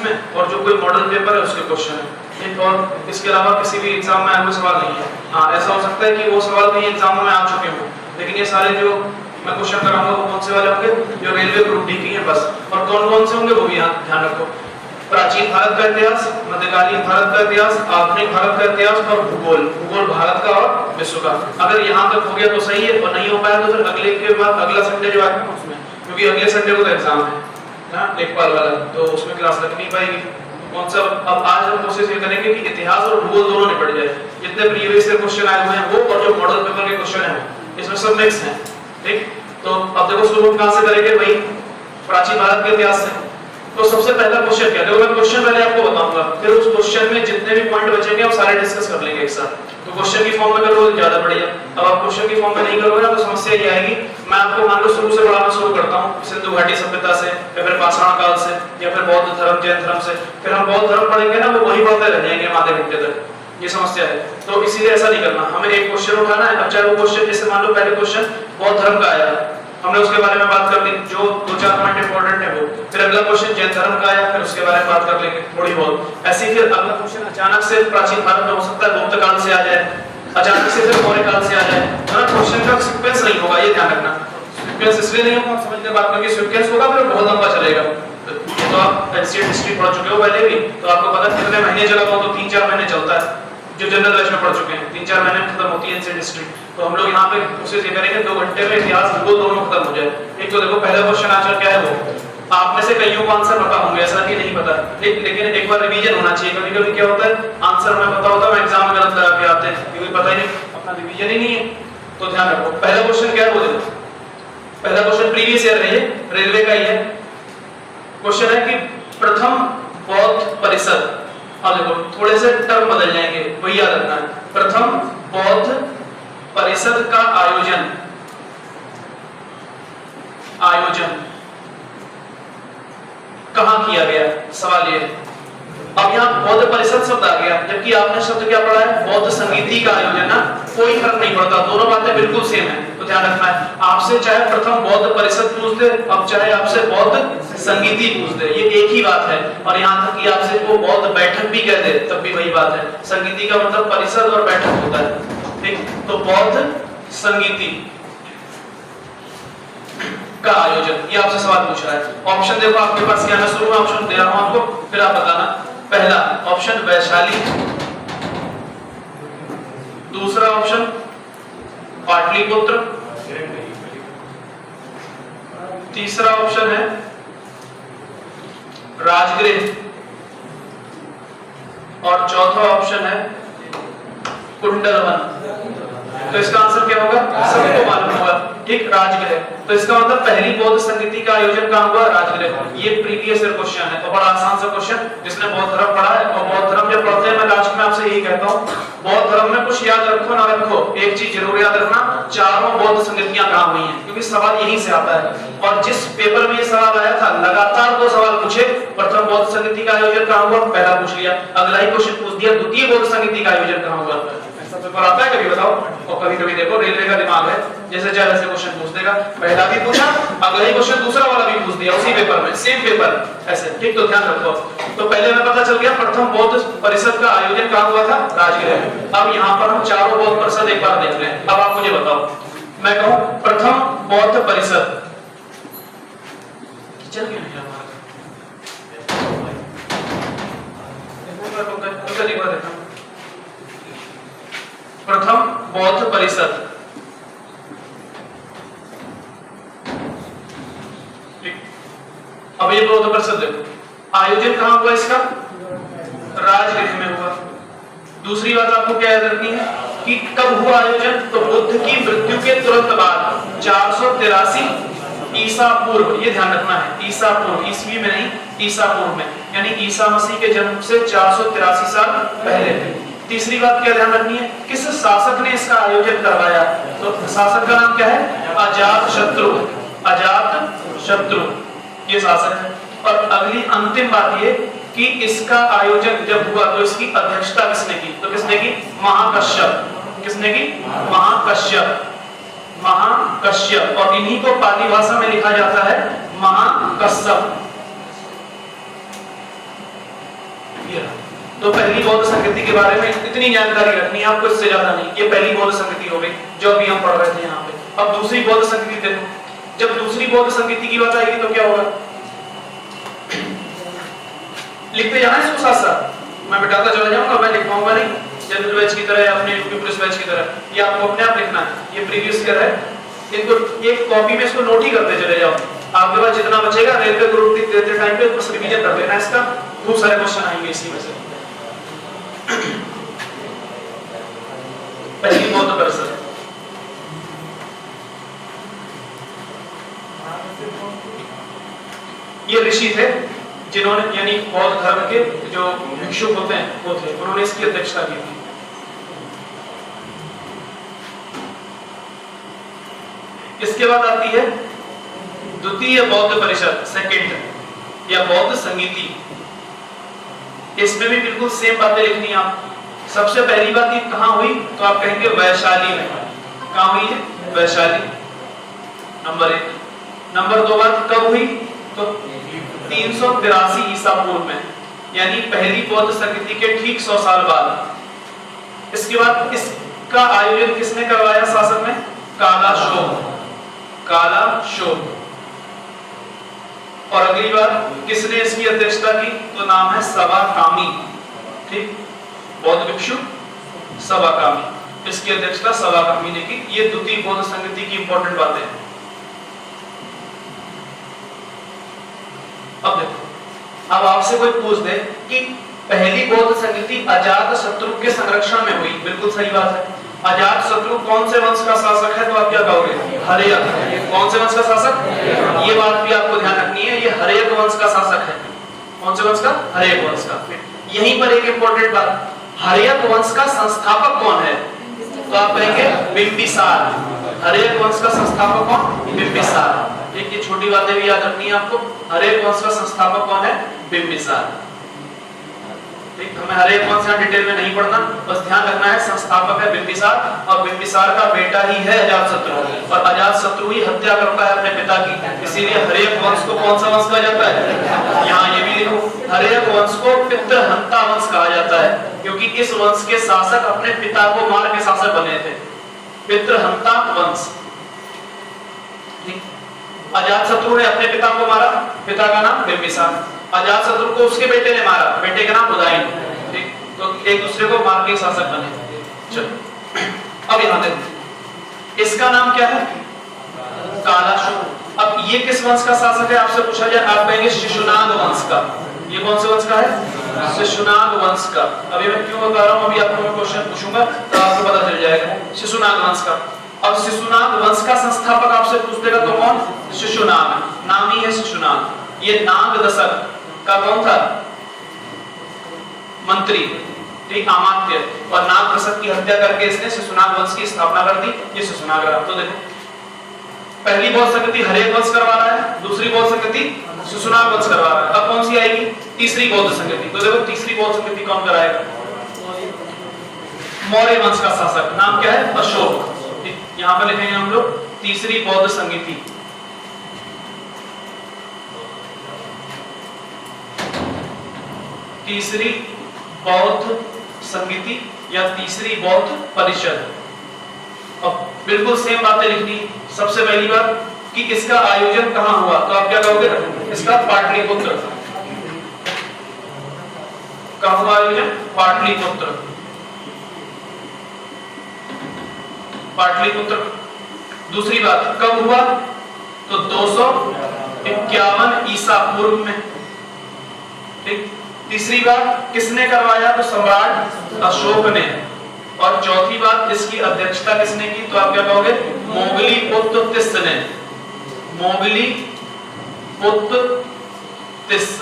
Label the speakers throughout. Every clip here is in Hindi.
Speaker 1: इसमें और जो कोई मॉडल पेपर है उसके क्वेश्चन है, और इसके अलावा किसी भी एग्जाम में आया हुआ सवाल नहीं है। हाँ, ऐसा हो सकता है कि वो सवाल कहीं एग्जाम में आ चुके हों, लेकिन ये सारे जो मैं क्वेश्चन कराऊंगा वो कौन से वाले होंगे, जो रेलवे ग्रुप डी की हैं बस। और कौन कौन से होंगे वो भी यहाँ ध्यान रखो, प्राचीन भारत का इतिहास, मध्यकालीन भारत का इतिहास, आधुनिक भारत का इतिहास और भूगोल, भूगोल भारत का और विश्व का। अगर यहाँ तक हो गया तो सही है, और नहीं हो पाया तो फिर अगले के बाद अगला संडे जो आएगा उसमें, क्योंकि अगले संडे को तो एग्जाम है लेखपाल वाला, तो उसमें क्लास लग नहीं पाएगी। कौन सा अब आज हम कोशिश ये करेंगे कि इतिहास और भूगोल दोनों निपट जाए, जितने प्रीवियस ईयर क्वेश्चन आए हुए हैं वो और जो मॉडल पेपर के क्वेश्चन हैं इसमें सब मिक्स हैं। ठीक, तो अब देखो शुरू कहां से करेंगे भाई, प्राचीन भारत के इतिहास से। तो सबसे पहला क्वेश्चन क्या, देखो मैं क्वेश्चन पहले आपको बताऊंगा, फिर उस क्वेश्चन में जितने भी पॉइंट बचेंगे हम सारे डिस्कस कर लेंगे एक साथ। तो क्वेश्चन की फॉर्म में करोगे तो ज्यादा बढ़िया, अब आप क्वेश्चन की फॉर्म में नहीं करोगे ना तो समस्या ये आएगी। मैं आपको मान लो शुरू से पढ़ाना शुरू करता हूँ, सिंधु घाटी सभ्यता से, या फिर पाषाण काल से, या फिर बौद्ध धर्म, जैन धर्म से, फिर हम बौद्ध धर्म पढ़ेंगे ना वो वही पढ़ते रह जाएंगे आधे घंटे तक, ये समस्या है। तो इसीलिए ऐसा नहीं करना, हमें एक क्वेश्चन उठाना है। अब चाहे वो क्वेश्चन, जैसे मान लो पहले क्वेश्चन बौद्ध धर्म का आया, हमने उसके बारे में बात कर ली, जो 2-4 पॉइंट इंपॉर्टेंट है वो। फिर अगला क्वेश्चन जैन धर्म का आया, फिर उसके बारे में बात कर लेंगे थोड़ी बहुत। ऐसे ही फिर अगला क्वेश्चन अचानक से प्राचीन भारत में हो सकता है गुप्त काल से आ जाए, अचानक से फिर मौर्य काल से आ जाए, है ना। क्वेश्चन का सीक्वेंस नहीं होगा, ये ध्यान रखना। सीक्वेंस इसलिए नहीं होगा, समझ के बात करके सीक्वेंस होगा फिर बहुत लंबा चलेगा। तो आप एनसीईआरटी हिस्ट्री पढ़ चुके हो पहले भी, तो आपको पता है कितने महीने चला हुआ, तो 3-4 महीने चलता है। जो जनरल बैच में पढ़ चुके हैं 3-4 महीने में खत्म होती है एनसीईआरटी हिस्ट्री। तो हम लोग यहाँ पे कोशिश ये करेंगे 2 घंटे में इतिहास भूगोल दोनों खत्म हो जाए। एक तो देखो पहला क्वेश्चन आंसर क्या है, वो आप में से कईयों को आंसर पता होंगे, ऐसा कि नहीं पता, लेकिन एक बार रिवीजन होना चाहिए। कभी-कभी क्या होता है आंसर हमें पता होता है, एग्जाम में गलत लगा के आते हैं क्योंकि पता ही नहीं, अपना रिवीजन ही नहीं है। तो ध्यान रखो पहला क्वेश्चन क्या है वो देखो। पहला क्वेश्चन प्रीवियस ईयर है, ये रेलवे का ही है। क्वेश्चन है कि प्रथम बौद्ध परिषद, अब देखो थोड़े से टर्म बदल जाएंगे, वही याद रखना है। प्रथम बौद्ध परिषद का आयोजन कहां किया गया, सवाल ये। अब यहाँ बौद्ध परिषद शब्द आ गया, जबकि आपने शब्द क्या पढ़ा है, बौद्ध संगीति का आयोजन ना। कोई फर्क नहीं पड़ता, दोनों बातें बिल्कुल सेम है, तो ध्यान रखना है। आपसे चाहे प्रथम बौद्ध परिषद पूछ दे, अब चाहे आपसे बौद्ध संगीति पूछ दे, ये एक ही बात है। और यहाँ तक कि आपसे वो बौद्ध बैठक भी कह दे तब भी वही बात है। संगीति का मतलब परिषद और बैठक होता है, ठीक। तो बौद्ध संगीति का आयोजन, ये आपसे सवाल पूछ रहा है। ऑप्शन देखो आपके पास क्या है, शुरू में ऑप्शन दे रहा हूं आपको, फिर आप बताना। पहला ऑप्शन वैशाली, दूसरा ऑप्शन पाटलिपुत्र, तीसरा ऑप्शन है राजगृह, और चौथा ऑप्शन है कुंडलवन। तो इसका आंसर क्या होगा, सबको मालूम होगा, ठीक, राजगृह। तो इसका मतलब पहली बौद्ध संगीति का आयोजन कहां हुआ, राजगृह। ये प्रीवियस ईयर क्वेश्चन है, तो बड़ा आसान सा क्वेश्चन, जिसने बौद्ध धर्म पढ़ा है। और बौद्ध धर्म जब पढ़ते हैं, मैं लास्ट में आपसे यही कहता हूं, बौद्ध धर्म में कुछ याद रखो ना रखो, एक चीज जरूर याद रखना, चारों बौद्ध संगीतियां कहां हुई हैं, क्योंकि सवाल यहीं से आता है। और जिस पेपर में ये सवाल आया था, लगातार 2 सवाल पूछे, प्रथम बौद्ध संगीति का आयोजन कहां हुआ, पहला पूछ लिया, अगला ही क्वेश्चन पूछ दिया, द्वितीय बौद्ध संगीति का आयोजन कहां हुआ। पेपर आता है कभी बताओ। और कभी-कभी देखो रेलवे का दिमाग है, जैसे चाहे वैसे क्वेश्चन पूछ देगा, पहला भी पूछा, अगला ही क्वेश्चन दूसरा वाला भी पूछ दिया उसी पेपर में, सेम पेपर ऐसे, ठीक। तो ध्यान रखो। तो पहले हमें पता चल गया प्रथम बौद्ध परिषद का आयोजन कहां हुआ था, राजगृह। अब यहाँ पर हम चारों बौद्ध परिषद एक बार देख लें। अब आप मुझे बताओ, मैं कहूं प्रथम बौद्ध परिषद, चल गया प्रथम बौद्ध परिषद, अब ये बौद्ध परिषद देखो आयोजन कहां हुआ इसका, राजगृह में हुआ। दूसरी बात आपको क्या याद रखनी है कि कब हुआ आयोजन, तो बुद्ध की मृत्यु के तुरंत बाद 483 ईसा पूर्व, ये ध्यान रखना है, ईसा पूर्व, ईस्वी में नहीं, ईसा पूर्व में, यानी ईसा मसीह के जन्म से 483 साल पहले। तीसरी बात क्या ध्यान रखनी है, किस शासक ने इसका आयोजन करवाया, तो शासक का नाम क्या है, अजातशत्रु, अजातशत्रु ये शासक है। और अगली अंतिम बात ये कि इसका आयोजन जब हुआ तो इसकी अध्यक्षता किसने की, तो किसने की, महाकश्यप। किसने की, महाकश्यप, महाकश्यप। और इन्हीं को पाली भाषा में लिखा जाता है महाकश्यप, तो पहली बौद्ध संस्कृति के बारे में इतनी जानकारी रखनी है आपको, इससे ज्यादा नहीं। ये पहली बौद्ध संस्कृति हो गई जो अभी हम पढ़ रहे थे यहाँ पे। अब दूसरी बौद्ध संस्कृति देखो, जब दूसरी बौद्ध संस्कृति की बात आएगी तो क्या होगा, लिखते जाना इसको साथ साथ, मैं बिठाता चला जाऊंगा, मैं लिख पाऊंगा नहीं जनरल बैच की तरह या अपने यूपी पुलिस बैच की तरह, ये आपको अपने आप लिखना है। ये प्रीवियस ईयर है, इनको एक कॉपी में इसको नोट ही करते चले जाओ, आपके पास जितना बचेगा रेलवे ग्रुप देते टाइम पे बस रिवीजन कर लेना इसका, खूब सारे क्वेश्चन आएंगे इसी में से। पहली बौद्ध परिषद, ये ऋषि थे जिन्होंने, यानी बौद्ध धर्म के जो भिक्षुक होते हैं वो थे, उन्होंने इसकी अध्यक्षता की थी। इसके बाद आती है द्वितीय बौद्ध परिषद, सेकंड या बौद्ध संगीति। इसमें भी बिल्कुल सेम बातें लिखनी है आप। सबसे पहली बात ये कहां हुई, तो आप कहेंगे वैशाली में। कहां हुई है, वैशाली, नंबर 1। नंबर 2 बात कब हुई, तो 383 ईसा पूर्व में, यानी पहली बौद्ध संस्कृति के ठीक 100 साल बाद। इसके बाद इसका आयोजन किसने करवाया शासक में, कालाशोक, कालाशोक। और अगली बात किसने इसकी अध्यक्षता की, तो नाम है सवाकामी। ठीक, बौद्ध भिक्षु सवाकामी, इसकी अध्यक्षता सवाकामी ने की। ये द्वितीय बौद्ध संस्कृति की इंपॉर्टेंट बातें हैं। अब देखो, अब आपसे कोई पूछ दे कि पहली बौद्ध संस्कृति अजातशत्रु के संरक्षण में हुई, बिल्कुल सही बात है। अजातशत्रु कौन से वंश का शासक है, तो आप क्या कहोगे, हर्यक। कौन से वंश का शासक, ये बात भी आपको ध्यान रखनी है, ये हर्यक वंश का शासक है। कौन से वंश का, हर्यक वंश का। यहीं पर एक इंपॉर्टेंट बात, हर्यक वंश का संस्थापक कौन है, तो आप कहेंगे बिंबिसार। हर्यक वंश का संस्थापक कौन, बिंबिसार। एक ये छोटी बातें भी याद रखनी है आपको, हर्यक वंश का संस्थापक कौन है, बिंबिसार। ठीक, हमें हर्यक वंश यहाँ डिटेल में नहीं पढ़ना, बस ध्यान रखना है संस्थापक है बिंबिसार, और बिंबिसार का बेटा ही है अजातशत्रु, और अजातशत्रु ही हत्या करता है अपने पिता की। इसीलिए हर्यक वंश को कौन सा वंश कहा जाता है, यहाँ ये भी लिखो, हर्यक वंश को पितृहंता वंश कहा जाता है, क्योंकि इस वंश के शासक अपने पिता को मार के शासक बने थे। पितृहंता वंश। अजातशत्रु ने अपने पिता को मारा, पिता का नाम बिंबिसार। अजातशत्रु को उसके बेटे ने मारा, बेटे का नाम उदयन। ठीक, तो एक दूसरे को मार के शासक बने। चलो अब यहां देखो, इसका नाम क्या है, कालाशोक। अब ये किस वंश का शासक है आपसे पूछा जाए, आप कहेंगे शिशुनाग वंश का। ये कौन से वंश का है, शिशुनाग वंश का। अभी मैं क्यों बता रहा हूं, अभी आपको मैं क्वेश्चन पूछूंगा तो आपको पता चल जाएगा। शिशुनाग वंश का। अब शिशुनाग वंश का संस्थापक आपसे पूछ देगा तो कौन, शिशुनाग, नाम ही है शिशुनाग। ये नाग दशक का कौन था, मंत्री, ठीक, अमात्य, और नाग दशक की हत्या करके इसने शिशुनाग वंश की स्थापना कर दी। ये शिशुनाग रहा। तो देखो, पहली बौद्ध संस्कृति हर्यक वंश करवा रहा है, दूसरी बौद्ध संस्कृति शिशुनाग वंश करवा रहा है। अब कौन सी आएगी, तीसरी बौद्ध संस्कृति। तो देखो तीसरी बौद्ध संस्कृति कौन कराएगा, मौर्य वंश का शासक, नाम क्या है, अशोक। यहां पर लिखेंगे हम लोग तीसरी बौद्ध संस्कृति। तीसरी बौद्ध संस्कृति या तीसरी बौद्ध परिषद। अब बिल्कुल सेम बातें लिखनी। सबसे पहली बात कि इसका आयोजन कहां हुआ, तो आप क्या कहोगे, इसका पाटलिपुत्र। कहां हुआ आयोजन, पाटलिपुत्र। पाटलिपुत्र। दूसरी बात कब हुआ, तो 251 ईसा पूर्व में। ठीक, तीसरी बात किसने करवाया, तो सम्राट अशोक ने। और चौथी बात इसकी अध्यक्षता किसने की, तो आप क्या कहोगे, मोगली पुत्र तिस्स ने। मोगली पुत्र तिस्स,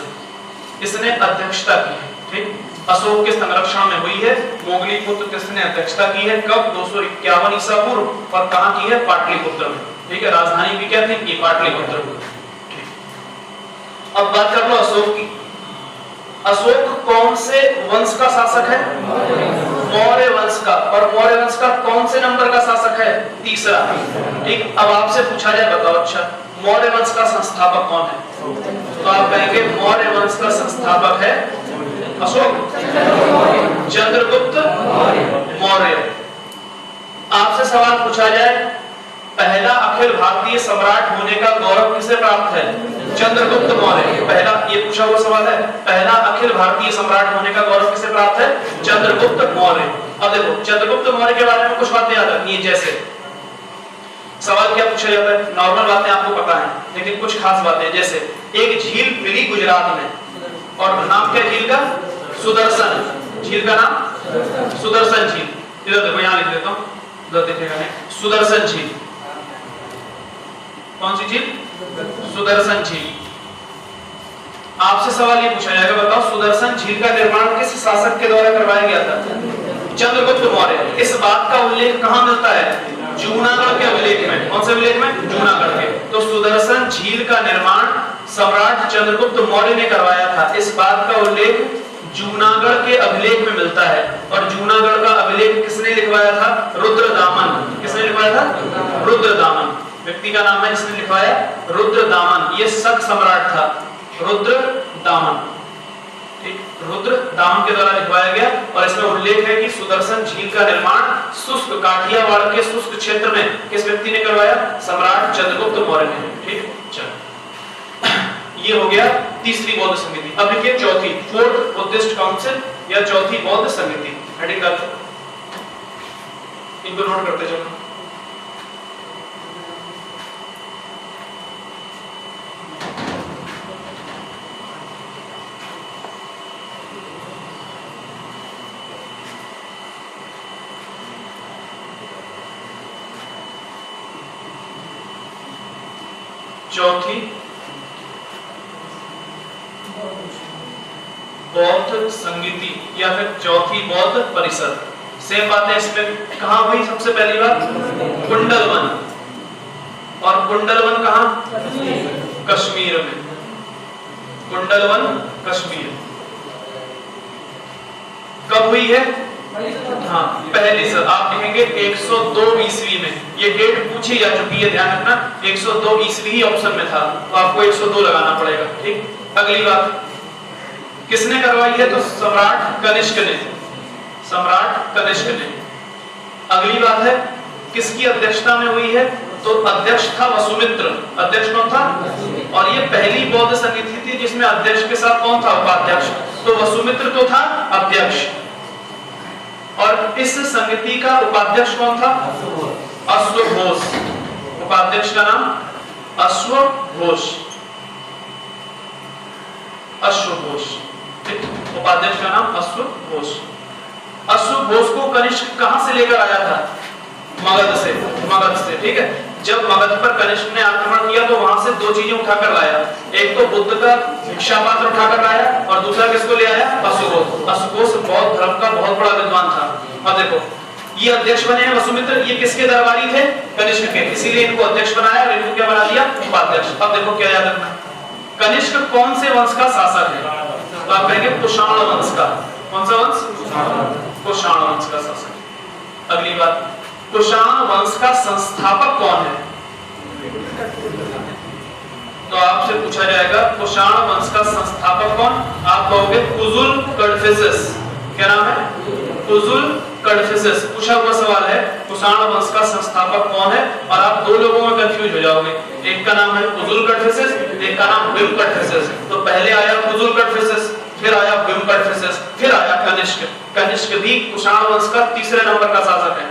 Speaker 1: इसने अध्यक्षता की है। ठीक, अशोक के संरक्षण में हुई है। मोगली पुत्र तिस्स ने अध्यक्षता की है। कब, 251 ईसा पूर्व, और कहां की है, पाटलिपुत्र में। ठीक है, राजधानी भी क्या थी, ये पाटलिपुत्र। अब बात कर लो अशोक की। अशोक कौन से वंश का शासक है, मौर्य वंश का। और मौर्य वंश का कौन से नंबर का शासक है, तीसरा। ठीक, अब आपसे पूछा जाए, बताओ अच्छा मौर्य वंश का संस्थापक कौन है, तो आप कहेंगे मौर्य वंश का संस्थापक है अशोक, चंद्रगुप्त मौर्य। आपसे सवाल पूछा जाए, पहला अखिल भारतीय सम्राट होने का गौरव किसे प्राप्त है? चंद्रगुप्त मौर्य। पहला, ये पूछा हुआ सवाल है, पहला अखिल भारतीय सम्राट होने का गौरव किसे प्राप्त है? चंद्रगुप्त मौर्य। अब देखो, चंद्रगुप्त मौर्य के बारे में कुछ बातें याद रखनी है। जैसे सवाल क्या पूछा जाता है, नॉर्मल बातें आपको पता है, लेकिन कुछ खास बातें, जैसे एक झील मिली गुजरात में, और नाम क्या झील का? सुदर्शन। झील का नाम सुदर्शन झील। इधर देखो, यहां लिख देता हूं, इधर देखिएगा, सुदर्शन झील। कौन सी झील? सुदर्शन झील। आपसे सवाल ये पूछा जाएगा, बताओ सुदर्शन झील का निर्माण किस शासक के द्वारा करवाया गया था? चंद्रगुप्त मौर्य। इस बात का उल्लेख कहां मिलता है? जूनागढ़ के अभिलेख में। कौन से अभिलेख में? जूनागढ़ के। तो सुदर्शन झील का निर्माण सम्राट चंद्रगुप्त मौर्य ने करवाया था। इस बात का उल्लेख जूनागढ़ के अभिलेख में मिलता है। और जूनागढ़ का अभिलेख किसने लिखवाया था? रुद्रदामन। किसने लिखवाया था? रुद्रदामन। व्यक्ति का नाम है जिसने लिखवाया, रुद्रदामन। ये शक सम्राट था, रुद्रदामन। ठीक, रुद्रदामन के द्वारा लिखवाया गया। और इसमें उल्लेख है कि सुदर्शन झील का निर्माण शुष्क काठियावाड़ के शुष्क क्षेत्र में किस व्यक्ति ने करवाया? सम्राट चंद्रगुप्त मौर्य ने। ठीक, चलो, ये हो गया तीसरी बौद्ध समिति। अब देखिए चौथी, फोर्थ बुद्धिस्ट काउंसिल या चौथी बौद्ध समिति। हेडिंग कर, इनको नोट करते चलो। चौथी बौद्ध संगीति या फिर चौथी बौद्ध परिषद। सेम बात है इसमें। कहां हुई सबसे पहली बार? कुंडलवन। और कुंडलवन कहां? कश्मीर में। कुंडलवन कश्मीर। कब हुई है? हाँ, पहली सदी। आप लिखेंगे 102 ईस्वी में। ये डेट पूछी जा चुकी है, ध्यान रखना। 102 ईस्वी ही ऑप्शन में था, तो आपको 102 लगाना पड़ेगा। ठीक, अगली बात किसने करवाई है? तो सम्राट कनिष्क ने। सम्राट कनिष्क ने। अगली बात है किसकी अध्यक्षता में हुई है? तो अध्यक्ष था वसुमित्र। अध्यक्ष कौन था? और ये पहली बौद्ध समिति थी जिसमें अध्यक्ष के साथ कौन था? उपाध्यक्ष। तो वसुमित्र तो था अध्यक्ष, और इस समिति का उपाध्यक्ष कौन था? अश्वघोष। उपाध्यक्ष का नाम अश्वघोष। अश्वघोष। उपाध्यक्ष का नाम अश्वघोष। अश्वघोष को कनिष्क कहां से लेकर आया था? मगध से। मगध से, ठीक है। जब मगध पर कनिष्क ने आक्रमण किया तो वहां से दो चीजें उठाकर लाया। एक तो बुद्ध का भिक्षा पात्र उठाकर लाया, और दूसरा किसको ले आया? अश्वघोष। अश्वघोष बौद्ध धर्म का बहुत बड़ा विद्वान था। अब देखो, ये अध्यक्ष बने हैं वसुमित्र। ये किसके दरबारी थे? कनिष्क के। इसीलिए इनको अध्यक्ष बनाया और इनको क्या बना दिया? उपाध्यक्ष। अब देखो क्या याद रखना, कनिष्क कौन से वंश का शासक है? तो आप कहेंगे कुषाण वंश का। कौन सा वंश? कुषाण वंश का शासक। अगली बात, कुषाण वंश का संस्थापक कौन है? तो आपसे पूछा जाएगा कुषाण वंश का संस्थापक कौन? आप कहोगे कुजुल कड़फिसेस। क्या नाम है? कुजुल कड़फिसेस। पूछा हुआ सवाल है कुषाण वंश का संस्थापक कौन है, और आप दो लोगों में कंफ्यूज हो जाओगे। एक का नाम है कुजुल कड़फिसेस, एक का नाम विम कड़फिसेस। तो पहले आया कुजुल कड़फिसेस, फिर आया विम कड़फिसेस, फिर आया कनिष्क। कनिष्क भी कुषाण वंश का तीसरे नंबर का शासक है।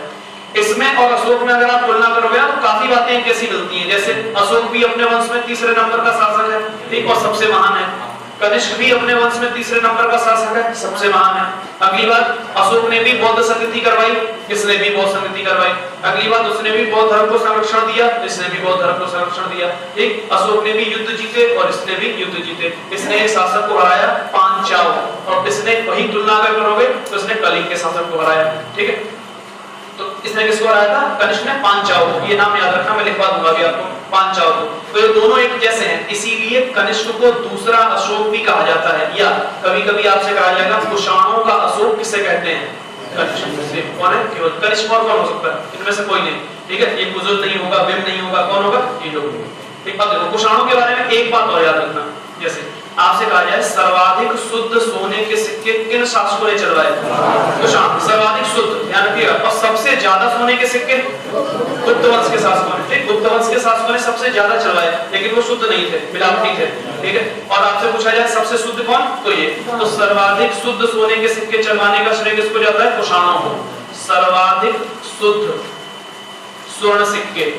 Speaker 1: इसमें और अशोक में अगर आप तुलना करोगे तो काफी बातें कैसी मिलती हैं। जैसे अशोक भी अपने वंश में तीसरे नंबर का शासक है, ठीक, और सबसे महान है। कनिष्क भी अपने वंश में तीसरे नंबर का शासक है, सबसे महान है। अगली बात, अशोक ने भी बौद्ध संगति करवाई, इसने भी बौद्ध संगति करवाई। अगली बात, उसने भी बौद्ध धर्म को संरक्षण दिया, इसने भी बौद्ध धर्म को संरक्षण दिया। ठीक, अशोक ने भी युद्ध जीते और इसने भी युद्ध जीते। इसने एक शासक को हराया पांचाल, और इसने वही तुलना अगर करोगे तो इसने कलिंग के शासक को हराया। ठीक है, तो इसने किसको हराया था? कनिष्क ने पांचाल। ये नाम याद रखना, मैं लिखवा दूंगा अभी आपको, पांचाल को। तो ये दोनों एक जैसे हैं, इसीलिए कनिष्क को दूसरा अशोक भी कहा जाता है। या कभी-कभी आपसे कहा जाएगा कुषाणों का अशोक किसे कहते हैं? कनिष्क। कौन है? केवल कनिष्क। और कौन हो सकता है? इनमें से कोई नहीं। ठीक है, ये कुजुल नहीं होगा, विम नहीं होगा, कौन होगा? ये लोग। ठीक, अब देखो कुषाणों के बारे में एक बात और याद रखना। जैसे आपसे कहा जाए सर्वाधिक शुद्ध सोने के सिक्के किन शासकों ने चलवाए? कुषाण। सर्वाधिक शुद्ध, ध्यान रखिएगा। और सबसे ज्यादा सोने के सिक्के गुप्त वंश के शासकों ने। ठीक, गुप्त वंश के शासकों ने सबसे ज्यादा चलवाए, लेकिन वो शुद्ध नहीं थे, मिलावटी थे। ठीक है, और आपसे पूछा जाए सबसे शुद्ध कौन, तो ये। तो सर्वाधिक शुद्ध सोने के सिक्के चलवाने का श्रेय किसको जाता है? कुषाणों को। सर्वाधिक शुद्ध स्वर्ण सिक्के,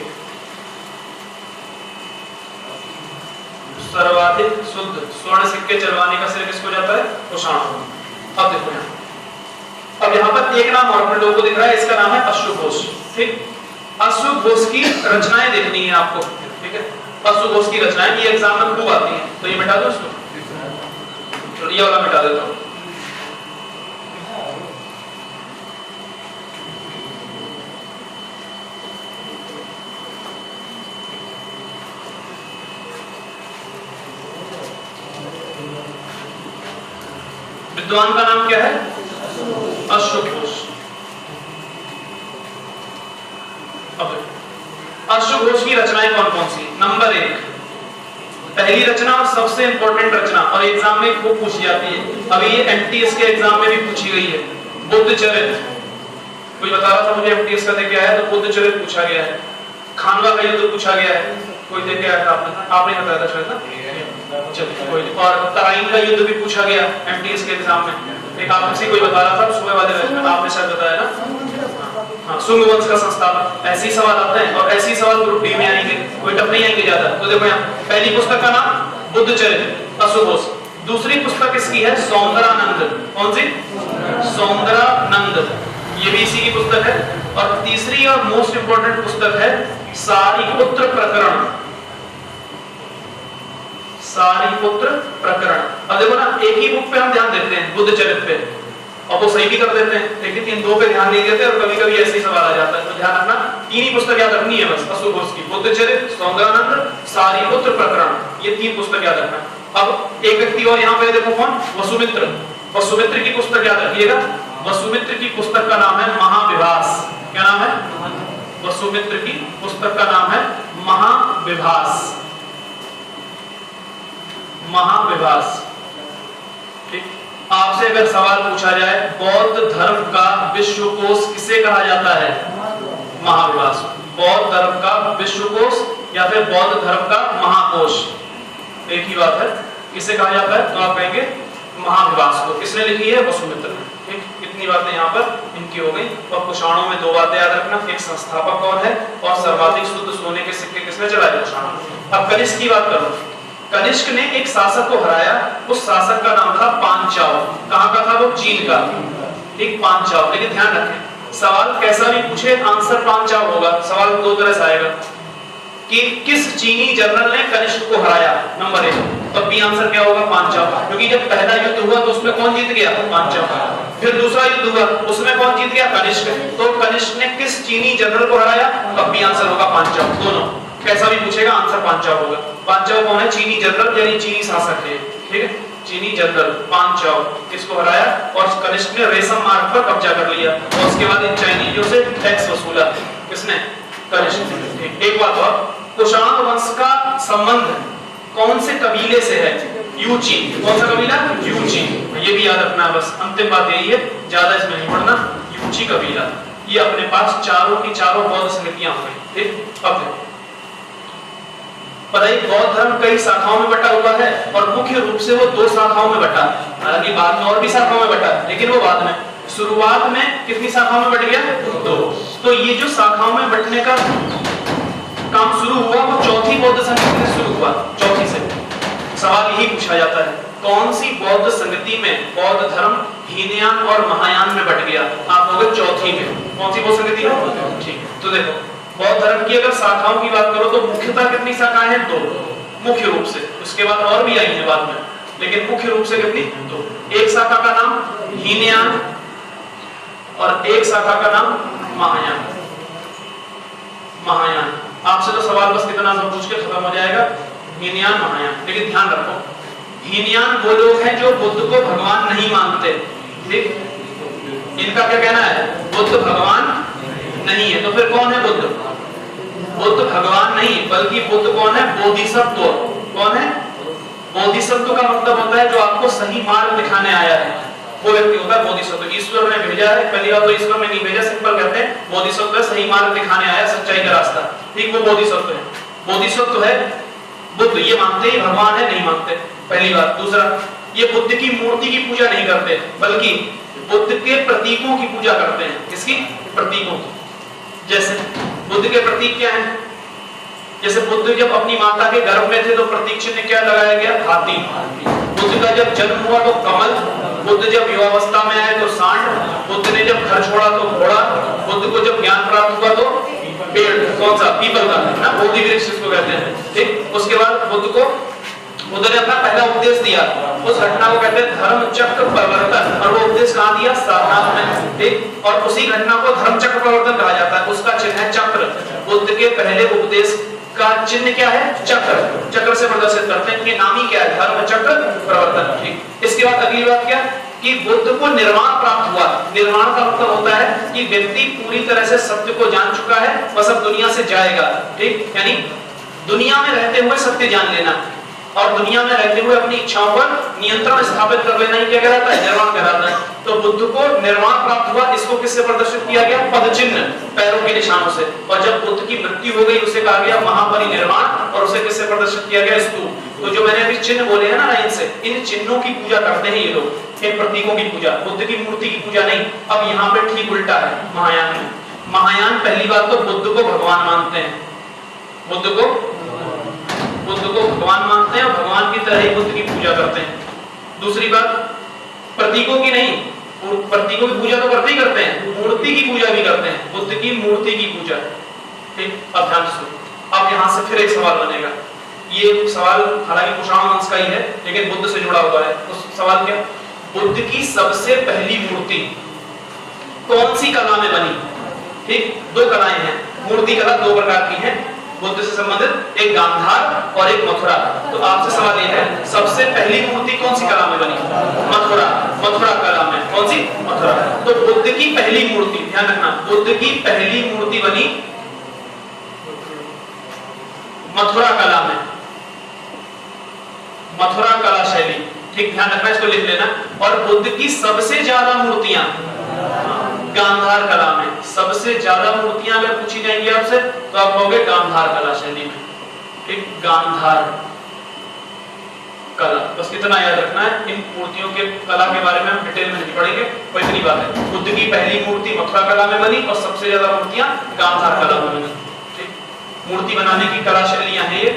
Speaker 1: सर्वाधिक शुद्ध स्वर्ण सिक्के चलवाने का श्रेय किसको जाता है? कुषाणों। अब देखो यहाँ, अब यहाँ पर एक नाम और अपने लोगों को दिख रहा है, इसका नाम है अश्वघोष। ठीक, अश्वघोष की रचनाएं देखनी है आपको। ठीक है, अश्वघोष की रचनाएं ये एग्जाम में खूब आती हैं, तो ये मिटा दो इसको, चलो ये वाला मिटा देता हूं। विद्वान का नाम क्या है? अश्वघोष। अश्वघोष की रचनाएं कौन कौन सी? नंबर 1, पहली रचना और सबसे इंपॉर्टेंट रचना, और एग्जाम में खूब पूछी जाती है, अभी ये एमटीएस के एग्जाम में भी पूछी गई है, बुद्धचरित। कोई बता रहा था मुझे एमटीएस का देके आया, तो बुद्धचरित पूछा गया है। खानवा का युद्ध पूछा गया है, कोई देके आया था, आपने बताया था शायद ना, चलिए कोई नहीं। और तराइन का युद्ध भी पूछा गया एमटीएस के एग्जाम में, एक आपसे कोई बता रहा था सुबह वाले में, आपने शायद बताया ना। हाँ, सुंग वंश का संस्थापक, ऐसे ही सवाल आते हैं, और ऐसे ही सवाल ग्रुप डी में आएंगे, कोई टफ नहीं आएंगे ज्यादा। तो देखो यहाँ पहली पुस्तक का नाम बुद्धचरित, अश्वघोष। दूसरी पुस्तक इसकी है सौंदरानंद। कौन सी? सौंदरानंद, ये भी इसी की पुस्तक है। और तीसरी और मोस्ट इंपोर्टेंट पुस्तक है सारिपुत्र प्रकरण। सारिपुत्र प्रकरण। अब देखो ना, एक ही बुक पे हम ध्यान देते हैं, बुद्धचरित पे, और वो सही भी कर देते हैं, लेकिन इन दो पे ध्यान नहीं देते, और कभी कभी ऐसे ही सवाल आ जाता है। तो ध्यान रखना, तीन ही पुस्तक याद रखनी है बस अश्वघोष की, बुद्धचरित, सौंदरानंद, सारिपुत्र प्रकरण, ये तीन पुस्तक याद रखना। अब एक व्यक्ति और यहाँ पे देखो, कौन? वसुमित्र। वसुमित्र की पुस्तक याद रखिएगा। वसुमित्र की पुस्तक का नाम है महाविभास। क्या नाम है? वसुमित्र की पुस्तक का नाम है महाविभास। महाविभास। ठीक, आपसे अगर सवाल पूछा जाए बौद्ध धर्म का विश्वकोश किसे कहा जाता है? महाविभास। बौद्ध धर्म का विश्वकोश या फिर बौद्ध धर्म का महाकोश, एक ही बात है। किसे कहा जाता है? तो आप कहेंगे महाविभास को। किसने लिखी है? वसुमित्र ने। ठीक, इतनी बातें यहाँ पर इनकी हो गई। और कुषाणों में दो बातें याद रखना, एक संस्थापक कौन है, और सर्वाधिक शुद्ध सोने के सिक्के किसने चलाए? कुषाणों। अब कनिष्क की बात करो। कनिष्क ने एक शासक को हराया, उस शासक का नाम था पांचाल। कहां का था वो? चीन का। ठीक, पांचाल। लेकिन ध्यान रखें, सवाल कैसा भी पूछे आंसर पांचाल होगा। सवाल दो तरह से आएगा कि किस चीनी जनरल ने कनिष्क को हराया, नंबर 1, तब भी आंसर क्या होगा? पांचाल। क्योंकि जब पहला युद्ध हुआ तो उसमें कौन जीत गया? पांचाल। फिर दूसरा युद्ध हुआ, उसमें कौन जीत गया? कनिष्क। तो कनिष्क ने किस चीनी जनरल को हराया, तब भी आंसर होगा पांचाल। दोनों कैसा भी पूछेगा आंसर पांचाल होगा। पांचाल कौन है? चीनी जनरल, यानी चीनी शासक है। ठीक है, चीनी जनरल पांचाल किसको हराया, और कनिष्क ने रेशम मार्ग पर कब्जा कर लिया, और उसके बाद इन चाइनीजों से टैक्स वसूला। किसने? कनिष्क ने। एक बात और, कुषाण वंश का संबंध कौन से कबीले से है? यूची। कौन सा कबीला? यूची। ये भी याद रखना है, बस अंतिम बात यही है, ज्यादा इसमें नहीं पढ़ना। यूची कबीला, ये अपने पास चारों की चारों बौद्ध संगतियां हो गई। ठीक, अब देखो, बताइए बौद्ध धर्म कई शाखाओं में बटा हुआ है, और मुख्य रूप से वो दो शाखाओं में बटा। हालांकि बाद में और भी शाखाओं में बटा, लेकिन वो बाद में। शुरुआत में कितनी शाखाओं में बट गया? 2। तो ये जो शाखाओं में बटने का काम शुरू हुआ, वो चौथी बौद्ध संगति से शुरू हुआ। चौथी से सवाल यही पूछा जाता है, कौन सी बौद्ध संगति में बौद्ध धर्म हीनयान और महायान में बट गया? आप होंगे चौथी में। कौन सी बौद्ध संगति में? ठीक, तो देखो बौद्ध धर्म की अगर शाखाओं की बात करो तो मुख्यतः कितनी शाखाएं हैं? 2 मुख्य रूप से। उसके बाद और भी आई है बाद में, लेकिन मुख्य रूप से कितनी? 2। एक शाखा का नाम हीनयान और एक शाखा का नाम महायान। महायान, आपसे तो सवाल बस कितना सब पूछ के खत्म हो जाएगा, हीनयान महायान। लेकिन ध्यान रखो, हीनयान वो लोग हैं जो बुद्ध को भगवान नहीं मानते। ठीक, इनका क्या कहना है? बुद्ध भगवान नहीं है। तो फिर कौन है बुद्ध? बुद्ध भगवान नहीं, बल्कि बुद्ध कौन है? बोधिसत्व। कौन है? बोधिसत्व का मतलब होता है जो आपको सही मार्ग दिखाने आया है। वो व्यक्ति होता है बोधिसत्व। ईश्वर ने भेजा है, पहली बात तो ईश्वर ने नहीं भेजा, सिंपल कहते हैं बोधिसत्व है, सही मार्ग दिखाने आया, सच्चाई का रास्ता, ठीक, वो बोधिसत्व है। बोधिसत्व है बुद्ध, ये मानते ही भगवान है, नहीं मानते, पहली बात। दूसरा, ये बुद्ध की मूर्ति की पूजा नहीं करते, बल्कि बुद्ध के प्रतीकों की पूजा करते हैं। किसकी? प्रतीकों की। जैसे बुद्ध के प्रतीक क्या हैं? जैसे बुद्ध जब अपनी माता के गर्भ में थे तो प्रतीक चिन्ह क्या लगाया गया? हाथी। बुद्ध का जब जन्म हुआ तो कमल, बुद्ध जब युवावस्था में आए तो सांड, बुद्ध ने जब घर छोड़ा तो घोड़ा, बुद्ध को जब ज्ञान प्राप्त हुआ तो पेड़, कौन सा? पीपल का, ना, बोधि वृक्ष इसको कहते हैं, ठीक। उसके बाद बुद्ध ने अपना पहला उपदेश दिया, उस घटना को कहते हैं धर्म चक्र परिवर्तन, और वो उपदेश कहाँ दिया? सारनाथ में, ठीक। और उसी घटना को धर्म चक्र परिवर्तन कहा जाता है, उसका चिन्ह है चक्र। बुद्ध के पहले उपदेश का चिन्ह क्या है? चक्र। चक्र से प्रदर्शित करते हैं कि नाम ही क्या है? धर्म चक्र परिवर्तन, ठीक। इसके बाद अगली बात क्या कि बुद्ध को निर्वाण प्राप्त हुआ। निर्वाण का मतलब होता है कि व्यक्ति पूरी तरह से सत्य को जान चुका है, बस अब दुनिया से जाएगा, ठीक। यानी दुनिया में रहते हुए सत्य जान लेना और दुनिया में रहते हुए अपनी इच्छाओं पर नियंत्रण स्थापित कर लेना ही क्या कहलाता है? निर्वाण कहलाता है। तो बुद्ध को निर्वाण प्राप्त हुआ, इसको किससे प्रदर्शित किया गया? पद चिन्ह, पैरों के निशानों से। और जब बुद्ध की मृत्यु हो गई उसे कहा गया महापरिनिर्वाण, और उसे किससे प्रदर्शित किया गया? स्तूप। तो जो मैंने अभी चिन्ह बोले हैं ना लाइन से, इन चिन्हों की पूजा करते हैं ये लोग, इन प्रतीकों की पूजा, बुद्ध की मूर्ति की पूजा नहीं। अब यहाँ पे ठीक उल्टा है महायान में। महायान पहली बात तो बुद्ध को भगवान मानते हैं, बुद्ध को भगवान मानते हैं और भगवान की तरह ही बुद्ध की पूजा करते हैं। दूसरी बात, प्रतीकों की नहीं, प्रतीकों की पूजा तो करते ही करते हैं, मूर्ति की पूजा भी करते हैं, बुद्ध की मूर्ति की पूजा, ठीक। अब ध्यान से सुनो, अब यहाँ से फिर एक सवाल बनेगा। ये सवाल हालांकि कुषाण वंश का ही है लेकिन बुद्ध से जुड़ा हुआ है। उस सवाल क्या? बुद्ध की सबसे पहली मूर्ति कौन सी कला में बनी? ठीक, दो कलाएं हैं, मूर्ति कला दो प्रकार की है बुद्ध से संबंधित, एक गांधार और एक मथुरा। तो आपसे सवाल यह है सबसे पहली मूर्ति कौन सी कला में बनी? मथुरा कला में। कौन सी? मथुरा। तो बुद्ध की पहली मूर्ति, ध्यान रखना, बुद्ध की पहली मूर्ति बनी मथुरा कला में, मथुरा कला शैली, ठीक, ध्यान रखना, इसको लिख लेना। और बुद्ध की सबसे ज्यादा मूर्तियां गांधार कला में, सबसे ज्यादा मूर्तियां अगर पूछी जाएंगी आपसे तो आप कहोगे गांधार कला शैली में, ठीक, गांधार कला। बस इतना याद रखना है, इन मूर्तियों के कला के बारे में हम डिटेल में नहीं पढ़ेंगे, पर इतनी बात है, बुद्ध की पहली मूर्ति मथुरा कला में बनी और सबसे ज्यादा मूर्तियां गांधार कला में बनी, ठीक। मूर्ति बनाने की कला शैलियां हैं ये,